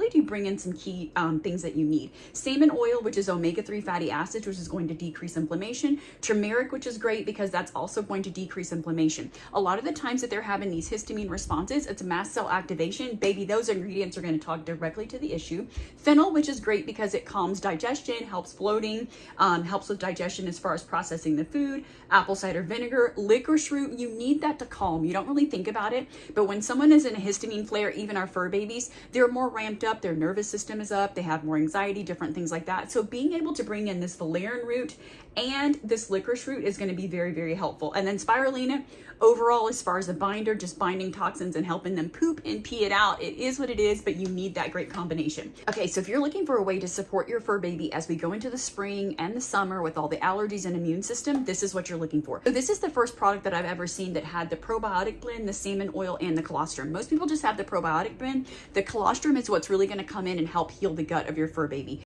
really do bring in some key things that you need. Salmon oil, which is omega-3 fatty acids, which is going to decrease inflammation. Turmeric, which is great because that's also going to decrease inflammation. A lot of the times that they're having these histamine responses, it's mast cell activation. Baby, those ingredients are going to talk directly to the issue. Fennel, which is great because it calms digestion, helps bloating, helps with digestion as far as processing the food. Apple cider vinegar, licorice root, you need that to calm. You don't really think about it, but when someone is in a histamine flare, even our fur babies, they're more ramped up, their nervous system is up, they have more anxiety, different things like that. So being able to bring in this valerian root and this licorice root is going to be very, very helpful. And then spirulina, overall, as far as a binder, just binding toxins and helping them poop and pee it out. It is what it is, but you need that great combination. Okay, so if you're looking for a way to support your fur baby as we go into the spring and the summer with all the allergies and immune system, this is what you're looking for. So this is the first product that I've ever seen that had the probiotic blend, the salmon oil, and the colostrum. Most people just have the probiotic blend. The colostrum is what's really going to come in and help heal the gut of your fur baby.